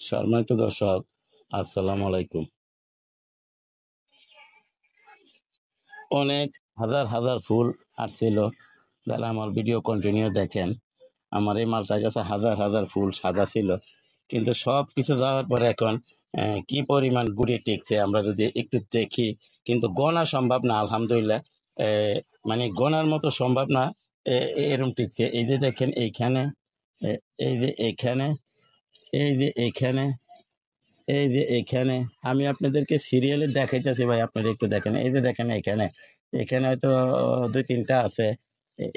সম্মানিত দর্শক, আসসালামু আলাইকুম। অনেক হাজার হাজার ফুল আসছিল, যারা আমার ভিডিও কন্টিনিউ দেখেন। আমার এই মালটার কাছে হাজার হাজার ফুল সাদা ছিল, কিন্তু সব কিছু যাওয়ার পরে এখন কি পরিমাণ গুড়ি টিকছে আমরা যদি একটু দেখি, কিন্তু গোনা সম্ভব না। আলহামদুলিল্লাহ, মানে গোনার মতো সম্ভব না। এরম টিকছে। এই যে দেখেন এইখানে, এই যে এইখানে, এই যে এইখানে, এই যে এখানে আমি আপনাদেরকে সিরিয়ালে দেখাইতেছি ভাই, আপনারা একটু দেখেন। এই যে দেখেন এখানে, এখানে হয়তো দুই তিনটা আছে।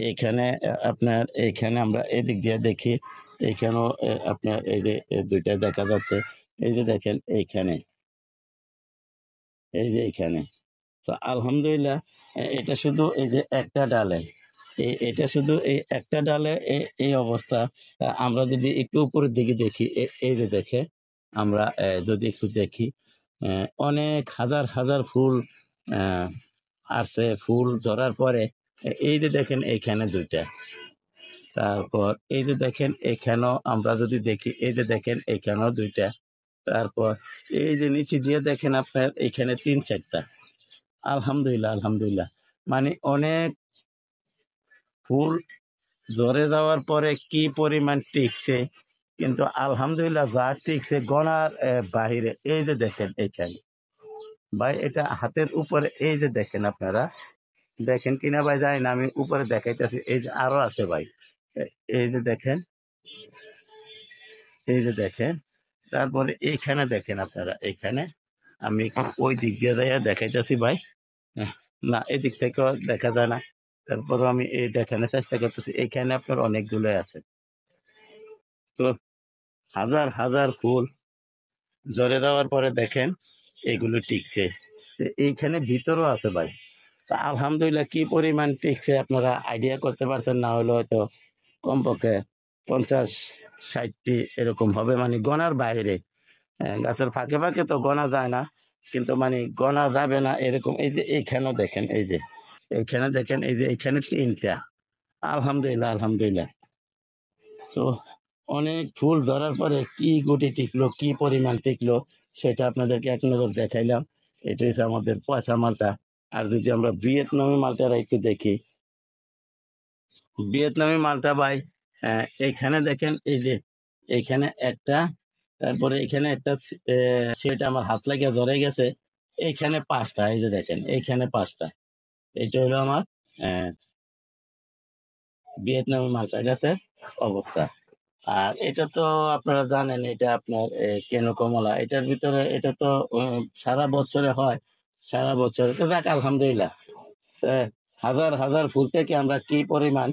এখানে আপনার এইখানে আমরা এদিক দিয়ে দেখি, এইখানেও আপনার এই যে দুইটা দেখা যাচ্ছে। এই যে দেখেন এইখানে, এই যে এইখানে। তো আলহামদুলিল্লাহ, এটা শুধু এই যে একটা ডালে, এটা শুধু এই একটা ডালে এই অবস্থা। আমরা যদি একটু উপরের দিকে দেখি, এই যে দেখে আমরা যদি একটু দেখি, অনেক হাজার হাজার ফুল আহ, আসছে। ফুল ঝরার পরে এই যে দেখেন এইখানে দুইটা, তারপর এই যে দেখেন এখানেও আমরা যদি দেখি, এই যে দেখেন এখানেও দুইটা, তারপর এই যে নিচে দিয়ে দেখেন আপনার এখানে তিন চারটা। আলহামদুলিল্লাহ, আলহামদুলিল্লাহ, মানে অনেক ফুল ঝরে যাওয়ার পরে কি পরিমাণ টিকছে, কিন্তু আলহামদুলিল্লাহ যা টিকছে গনার বাহিরে। এই যে দেখেন এইখানে ভাই, এটা হাতের উপরে, এই যে দেখেন আপনারা দেখেন কিনা ভাই জানি না, আমি উপরে দেখাইতেছি। এই যে আরো আছে ভাই, এই যে দেখেন, এই যে দেখেন। তারপরে এইখানে দেখেন আপনারা, এইখানে আমি একটু ওই দিক দিয়ে যাইয়া দেখাইতেছি ভাই। না, এদিক থেকেও দেখা যায় না। তারপরে আমি এই দেখানোর চেষ্টা করতেছি। এইখানে আপনার অনেকগুলো আছে। তো হাজার হাজার ফুল ঝরে যাওয়ার পরে দেখেন এগুলো টিকছে। এইখানে ভিতরও আছে ভাই। তা আলহামদুলিল্লাহ, কি পরিমাণ টিকছে আপনারা আইডিয়া করতে পারছেন না? হলে হয়তো কমপক্ষে 50-60টি এরকম হবে, মানে গনার বাইরে। গাছের ফাঁকে ফাঁকে তো গনা যায় না, কিন্তু মানে গনা যাবে না এরকম। এই যে এইখানেও দেখেন, এই যে এইখানে দেখেন, এই যে এইখানে তিনটা। আলহামদুলিল্লাহ, আলহামদুলিল্লাহ। তো অনেক ফুল ধরার পরে কি গুটি টিকলো, কি পরিমাণ টিকলো, সেটা আপনাদেরকে এক নজর দেখাইলাম। এটা হচ্ছে আমাদের পয়সা মালটা। আর যদি আমরা ভিয়েতনামি মালটারা একটু দেখি, ভিয়েতনামি মালটা ভাই, এইখানে দেখেন, এই যে এইখানে একটা, তারপরে এখানে একটা, সেটা আমার হাত লাগিয়ে ধরে গেছে। এইখানে পাঁচটা, এই যে দেখেন এইখানে পাঁচটা। এটা হলো আমার আহ, ভিয়েতনামি মালটা গাছের অবস্থা। আর এটা তো আপনারা জানেন, এটা আপনার কেন কমলা। এটার ভিতরে এটা তো সারা বছরে হয়, সারা বছরে। তো যাক আলহামদুলিল্লাহ, আহ, হাজার হাজার ফুল থেকে আমরা কি পরিমাণ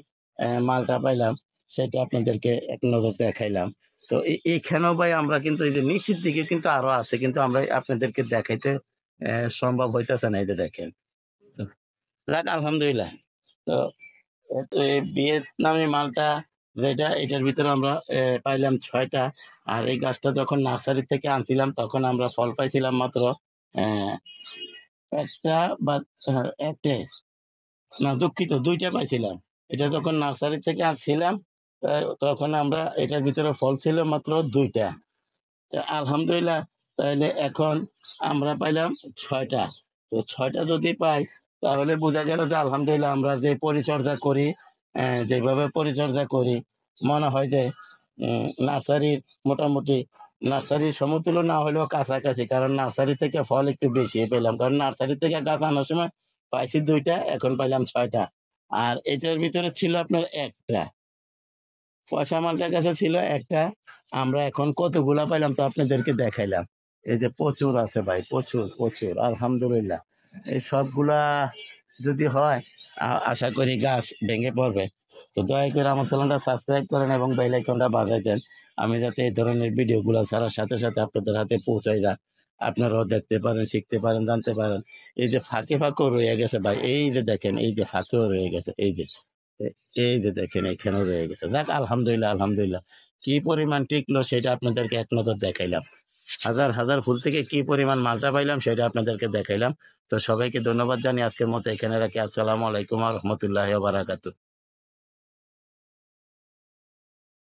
মালটা পাইলাম, সেটা আপনাদেরকে এক নজর দেখাইলাম। তো এইখানেও ভাই আমরা কিন্তু এই যে নিচের দিকে কিন্তু আরো আছে, কিন্তু আমরা আপনাদেরকে দেখাইতে সম্ভব হইতেছে না। এই যে দেখেন। তো যাক আলহামদুলিল্লাহ। তো এই ভিয়েতনামি মালটা যেটা, এটার ভিতরে আমরা পাইলাম 6টা। আর এই গাছটা যখন নার্সারি থেকে আনছিলাম, তখন আমরা ফল পাইছিলাম মাত্র আহ, একটা বা একটা, না দুঃখিত, দুইটা পাইছিলাম। এটা যখন নার্সারি থেকে আনছিলাম, তখন আমরা এটার ভিতরে ফল ছিল মাত্র দুইটা। তো আলহামদুলিল্লাহ, তাহলে এখন আমরা পাইলাম 6টা। তো 6টা যদি পাই, তাহলে বোঝা গেল যে আলহামদুলিল্লাহ আমরা যে পরিচর্যা করি, যেভাবে পরিচর্যা করি, মনে হয় যে নার্সারির মোটামুটি নার্সারির সমতুল্য না হলেও কাছাকাছি। কারণ নার্সারি থেকে ফল একটু বেশি পেলাম, কারণ নার্সারি থেকে গাছ আনার সময় পাইছি দুইটা, এখন পাইলাম 6টা। আর এটার ভিতরে ছিল আপনার একটা, পয়সা মালটার কাছে ছিল একটা। আমরা এখন কতগুলা পাইলাম তো আপনাদেরকে দেখাইলাম। এই যে প্রচুর আছে ভাই, প্রচুর প্রচুর, আলহামদুলিল্লাহ। এই সবগুলা যদি হয়, আশা করি গাছ ভেঙে পড়বে। তো দয়া করে আমার চ্যানেলটা সাবস্ক্রাইব করেন এবং বেল আইকনটা বাজাই দেন, আমি যাতে এই ধরনের ভিডিওগুলো ছাড়ার সাথে সাথে আপনাদের হাতে পৌঁছায় যায়। আপনারাও দেখতে পারেন, শিখতে পারেন, জানতে পারেন। এই যে ফাঁকে ফাঁকেও রয়ে গেছে ভাই, এই যে দেখেন, এই যে ফাঁকেও রয়ে গেছে, এই যে এই যে দেখেন এখানেও রয়ে গেছে। যাক আলহামদুলিল্লাহ, আলহামদুলিল্লাহ। কি পরিমাণ টিকলো সেটা আপনাদেরকে এক নজর দেখাইলাম। হাজার হাজার ফুল থেকে কি পরিমাণ মালটা পাইলাম সেটা আপনাদেরকে দেখাইলাম। তো সবাইকে ধন্যবাদ জানিয়ে আজকের মতো এখানে রাখি। আসসালামু আলাইকুম ওয়া রাহমাতুল্লাহি ওয়া বারাকাতুহু।